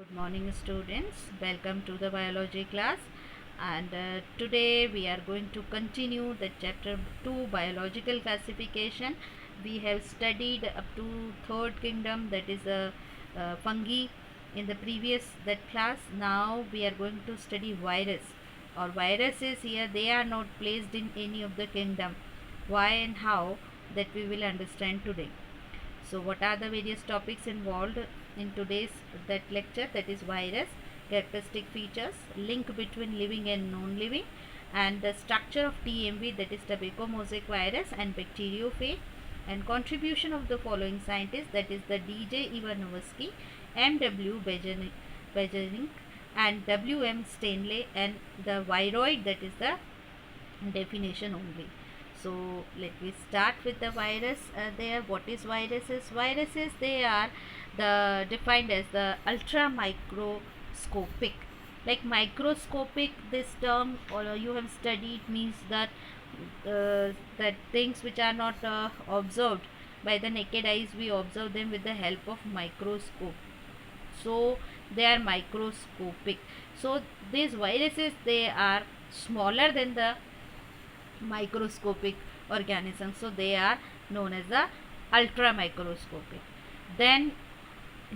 Good morning, students. Welcome to the biology class. And today we are going to continue the chapter 2 biological classification. We have studied up to third kingdom, that is fungi, in the previous that class. Now we are going to study virus or viruses. Here they are not placed in any of the kingdom. Why and how, that we will understand today. So what are the various topics involved in today's that lecture, that is virus, characteristic features, link between living and non-living, and the structure of TMV, that is tobacco mosaic virus, and bacteriophage, and contribution of the following scientists, that is the DJ Ivanovsky, MW Bejerink, and WM Stanley, and the viroid, that is the definition only. So let me start with the virus. There, what is viruses? Viruses, they are the defined as the ultra microscopic. Like microscopic, this term or you have studied means that things which are not observed by the naked eyes, we observe them with the help of microscope. So they are microscopic. So these viruses, they are smaller than the microscopic organisms, so they are known as the ultra microscopic. Then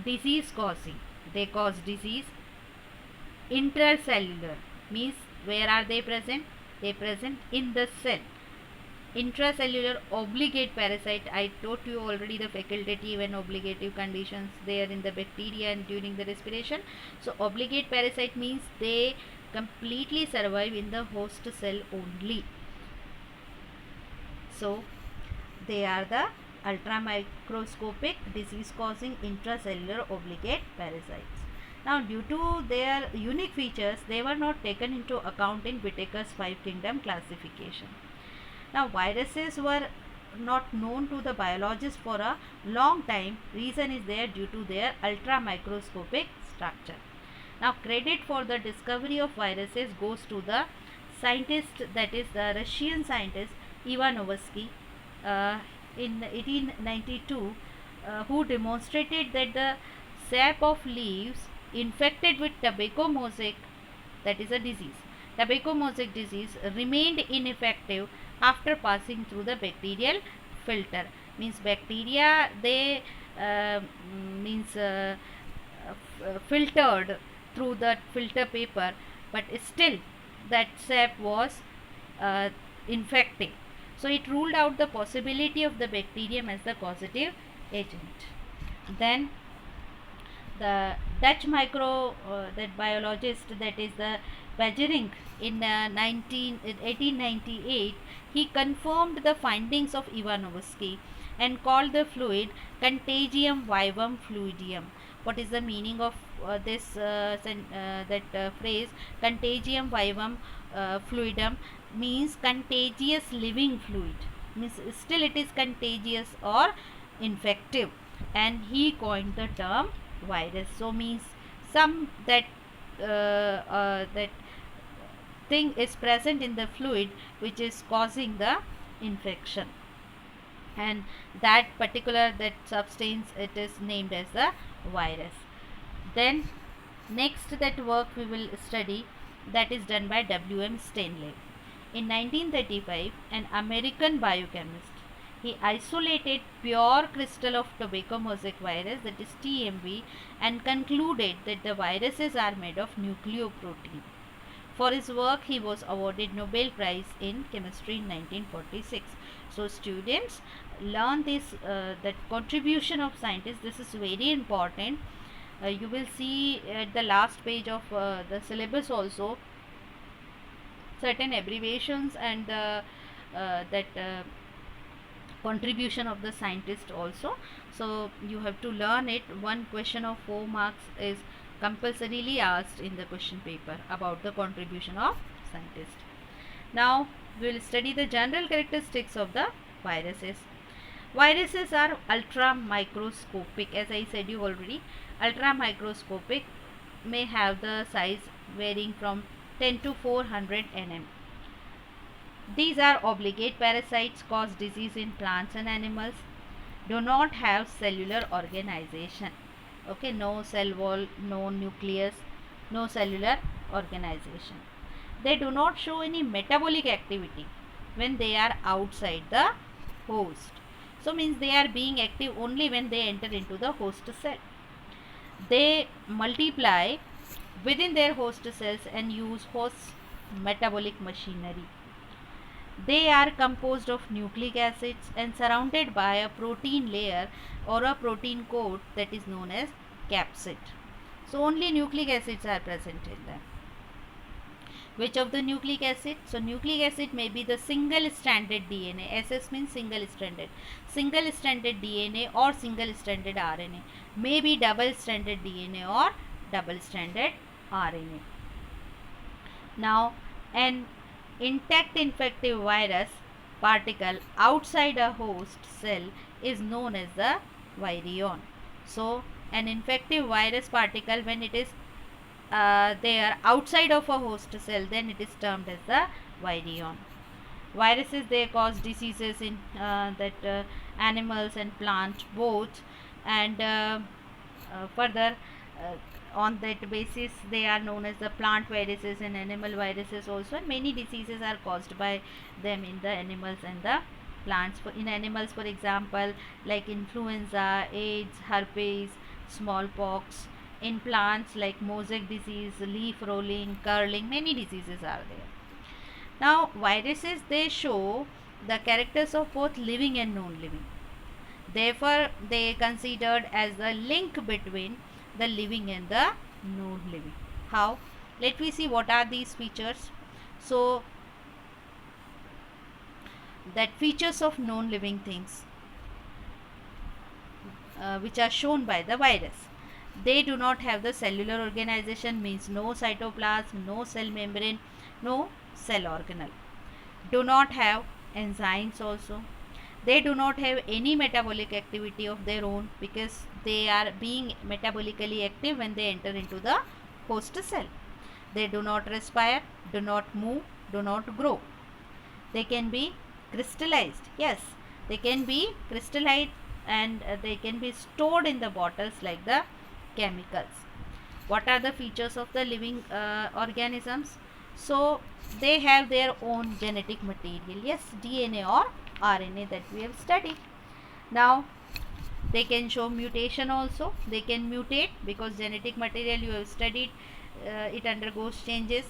disease causing, they cause disease. Intracellular means where are they present? They present in the cell. Intracellular obligate parasite, I taught you already the facultative and obligative conditions there in the bacteria and during the respiration. So obligate parasite means they completely survive in the host cell only. So they are the ultramicroscopic disease causing intracellular obligate parasites. Now due to their unique features, they were not taken into account in Whitaker's 5 kingdom classification. Now viruses were not known to the biologists for a long time. Reason is there due to their ultramicroscopic structure. Now credit for the discovery of viruses goes to the scientist, that is the Russian scientist Ivanovsky in 1892, who demonstrated that the sap of leaves infected with tobacco mosaic, that is a disease, tobacco mosaic disease, remained ineffective after passing through the bacterial filter. Means bacteria, they means filtered through the filter paper, but still that sap was infecting. So it ruled out the possibility of the bacterium as the causative agent. Then the Dutch that biologist, that is the Bejerink, in 1898, he confirmed the findings of Ivanovsky and called the fluid Contagium vivum fluidium. What is the meaning of this phrase Contagium vivum fluidum? Means contagious living fluid, means still it is contagious or infective, and he coined the term virus. So means some that thing is present in the fluid which is causing the infection, and that particular that substance, it is named as the virus. Then next that work we will study, that is done by WM Stanley. In 1935, an American biochemist, he isolated pure crystal of tobacco mosaic virus, that is TMV, and concluded that the viruses are made of nucleoprotein. For his work, he was awarded Nobel Prize in Chemistry in 1946. So students, learn this that contribution of scientists. This is very important. You will see at the last page of the syllabus also certain abbreviations and contribution of the scientist also. So you have to learn it. One question of 4 marks is compulsorily asked in the question paper about the contribution of scientist. Now we will study the general characteristics of the viruses. Viruses are ultra microscopic, as I said you already. Ultra microscopic, may have the size varying from 10 to 400 nm. These are obligate parasites, cause disease in plants and animals, do not have cellular organization. Okay, no cell wall, no nucleus, no cellular organization. They do not show any metabolic activity when they are outside the host. So means they are being active only when they enter into the host cell. They multiply within their host cells and use host metabolic machinery. They are composed of nucleic acids and surrounded by a protein layer or a protein coat that is known as capsid. So only nucleic acids are present in them. Which of the nucleic acid? So nucleic acid may be the single stranded DNA. SS means single stranded. Single stranded DNA or single stranded RNA. May be double stranded DNA or double stranded RNA. Now an intact infective virus particle outside a host cell is known as the virion. So an infective virus particle, when it is there outside of a host cell, then it is termed as the virion. Viruses, they cause diseases in animals and plant both, and further on that basis they are known as the plant viruses and animal viruses also, and many diseases are caused by them in the animals and the plants. In animals, for example, like influenza, AIDS, herpes, smallpox. In plants, like mosaic disease, leaf rolling, curling, many diseases are there. Now viruses, they show the characters of both living and non-living. Therefore they considered as the link between the living and the non-living. How? Let me see what are these features. So that features of non-living things which are shown by the virus. They do not have the cellular organization, means no cytoplasm, no cell membrane, no cell organelle. Do not have enzymes also. They do not have any metabolic activity of their own, because they are being metabolically active when they enter into the host cell. They do not respire, do not move, do not grow. They can be crystallized. Yes, they can be crystallized, and they can be stored in the bottles like the chemicals. What are the features of the living organisms? So they have their own genetic material. Yes, DNA or RNA that we have studied. Now they can show mutation also. They can mutate, because genetic material you have studied, it undergoes changes,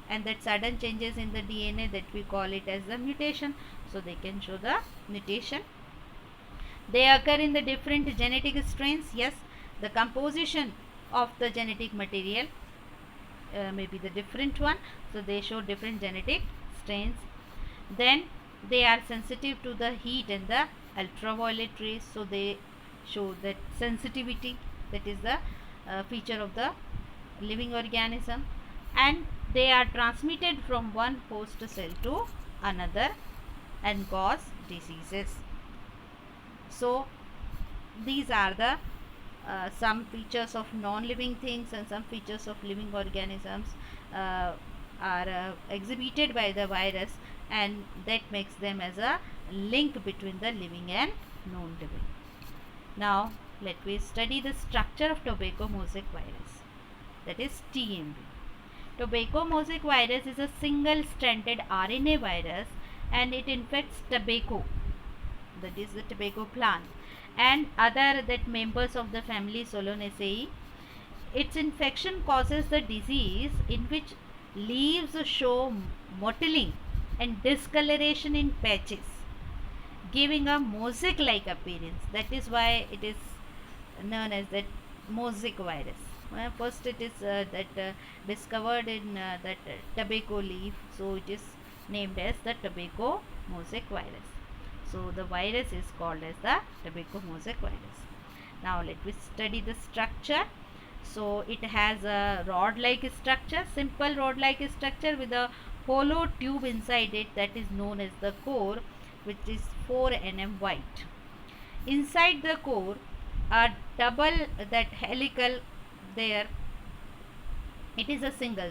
and that sudden changes in the DNA, that we call it as the mutation. So they can show the mutation. They occur in the different genetic strains. Yes, the composition of the genetic material may be the different one. So they show different genetic strains. Then they are sensitive to the heat and the ultraviolet rays. So they show that sensitivity, that is the feature of the living organism. And they are transmitted from one host cell to another and cause diseases. So these are the some features of non-living things, and some features of living organisms are exhibited by the virus, and that makes them as a link between the living and non-living. Now let me study the structure of tobacco mosaic virus, that is TMV. Tobacco mosaic virus is a single stranded RNA virus, and it infects tobacco, that is the tobacco plant, and other that members of the family Solanaceae. Its infection causes the disease in which leaves show mottling and discoloration in patches, giving a mosaic like appearance. That is why it is known as that mosaic virus. First it is discovered in that tobacco leaf, so it is named as the tobacco mosaic virus. So the virus is called as the tobacco mosaic virus. Now let me study the structure. So it has a rod like structure, simple rod like structure with a hollow tube inside it, that is known as the core, which is 4 nm wide. Inside the core a double that helical, there it is a single,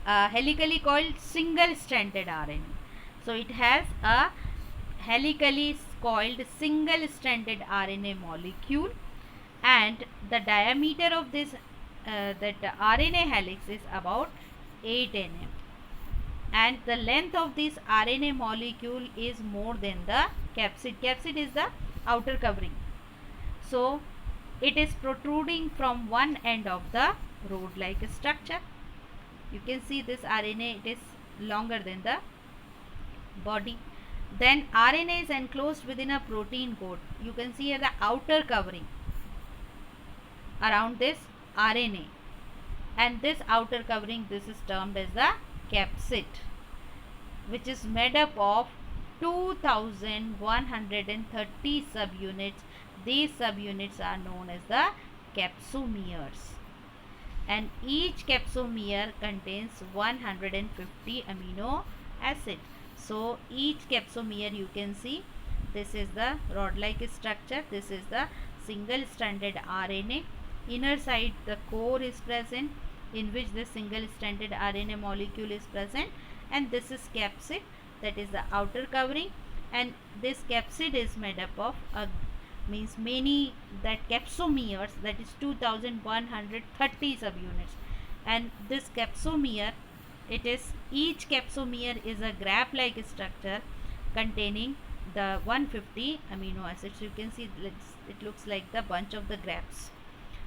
helically coiled single stranded RNA. So it has a helically coiled single stranded RNA molecule and the diameter of this that RNA helix is about 8 nm, and the length of this RNA molecule is more than the capsid. Capsid is the outer covering. So it is protruding from one end of the rod like structure. You can see this RNA, it is longer than the body. Then RNA is enclosed within a protein coat. You can see here the outer covering around this RNA, and this outer covering, this is termed as the capsid, which is made up of 2130 subunits. These subunits are known as the capsomeres, and each capsomere contains 150 amino acid. So each capsomere, you can see, this is the rod like structure, this is the single stranded RNA. Inner side the core is present, in which the single stranded RNA molecule is present, and this is capsid, that is the outer covering. And this capsid is made up of means many that capsomeres, that is 2130 subunits. And this capsomere, it is, each capsomere is a graph like structure containing the 150 amino acids. You can see it looks like the bunch of the grapes.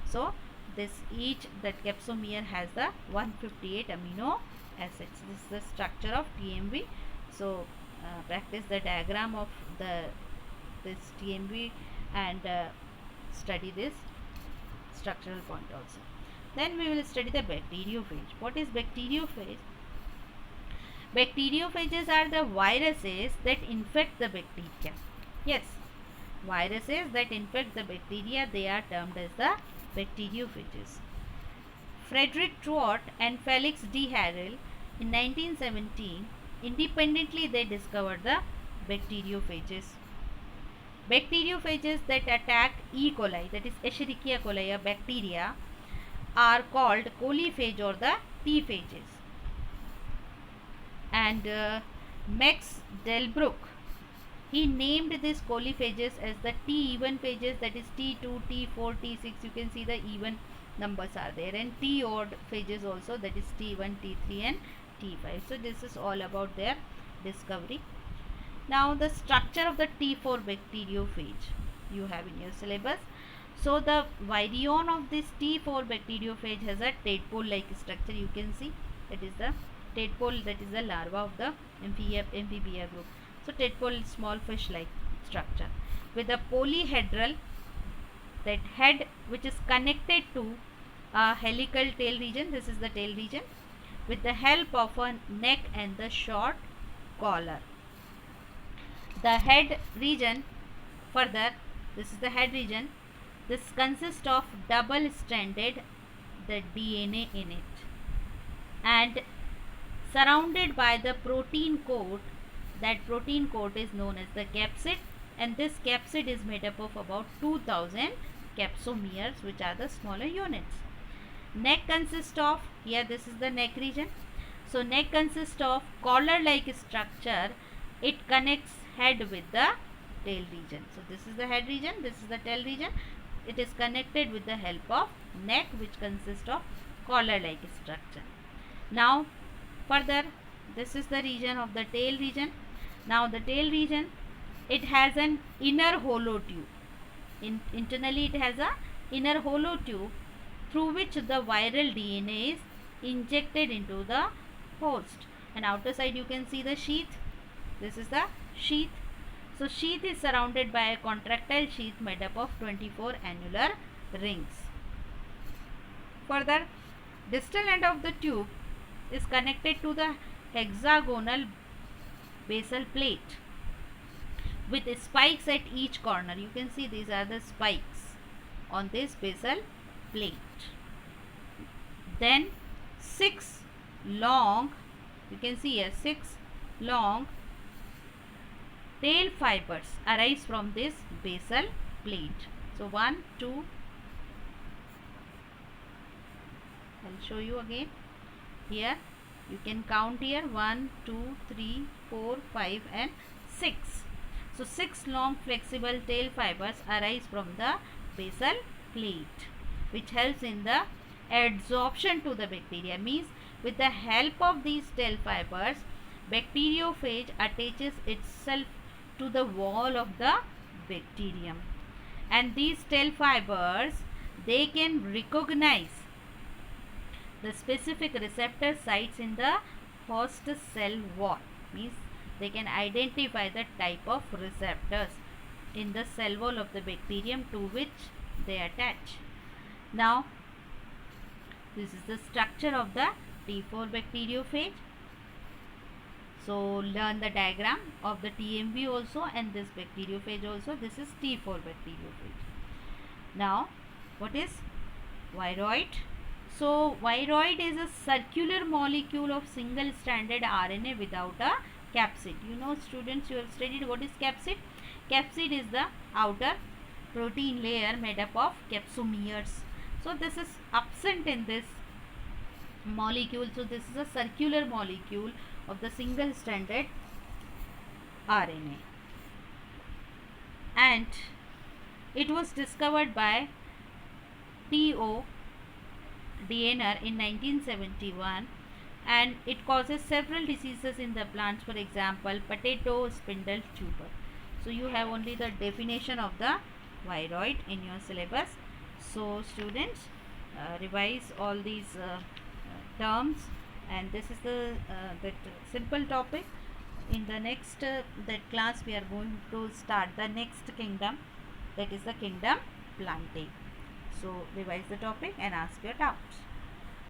So this each that capsomere has the 158 amino acids. This is the structure of TMV. So practice the diagram of this TMV and study this structural point also. Then we will study the bacteriophage. What is bacteriophage? Bacteriophages are the viruses that infect the bacteria. Yes, viruses that infect the bacteria, they are termed as the bacteriophages. Frederick Trott and Felix D. Harrell in 1917 independently they discovered the bacteriophages. Bacteriophages that attack E. coli, that is Escherichia coli, a bacteria, are called coliphage or the T phages. And Max Delbruck, he named these coliphages as the T even phages, that is T2, T4, T6. You can see the even numbers are there, and T odd phages also, that is T1, T3 and T5. So this is all about their discovery. Now the structure of the T4 bacteriophage you have in your syllabus. So the virion of this T4 bacteriophage has a tadpole like structure. You can see that is the tadpole, that is the larva of the amphibia group. So tadpole is small fish like structure with a polyhedral, that head which is connected to a helical tail region. This is the tail region, with the help of a neck and the short collar. The head region, further, this is the head region. This consists of double stranded the DNA in it, and surrounded by the protein coat. That protein coat is known as the capsid, and this capsid is made up of about 2000 capsomeres, which are the smaller units. Neck consists of, here this is the neck region. So neck consists of collar like structure. It connects head with the tail region. So this is the head region, this is the tail region. It is connected with the help of neck, which consists of collar like structure. Now further, this is the region of the tail region. Now the tail region, it has an inner hollow tube. Internally it has a inner hollow tube through which the viral DNA is injected into the host, and outer side you can see the sheath. This is the sheath. So sheath is surrounded by a contractile sheath made up of 24 annular rings. Further, distal end of the tube is connected to the hexagonal basal plate with spikes at each corner. You can see these are the spikes on this basal plate. Then 6 long, you can see here 6 long tail fibers arise from this basal plate. So 1, 2, I'll show you again. Here you can count here 1, 2, 3, 4, 5 and 6. So 6 long flexible tail fibers arise from the basal plate, which helps in the adsorption to the bacteria. Means with the help of these tail fibers, bacteriophage attaches itself to the wall of the bacterium, and these tail fibers, they can recognize the specific receptor sites in the host cell wall. Means they can identify the type of receptors in the cell wall of the bacterium to which they attach. Now this is the structure of the T4 bacteriophage. So learn the diagram of the TMB also and this bacteriophage also. This is T4 bacteriophage. Now what is viroid? So viroid is a circular molecule of single stranded RNA without a capsid. You know students, you have studied what is capsid. Capsid is the outer protein layer made up of capsomeres. So this is absent in this molecule. So this is a circular molecule of the single stranded RNA, and it was discovered by T.O. Diener in 1971, and it causes several diseases in the plants, for example potato spindle tuber. So you have only the definition of the viroid in your syllabus. So students, revise all these terms, and this is the that simple topic. In the next that class we are going to start the next kingdom, that is the kingdom Plantae. So revise the topic and ask your doubts.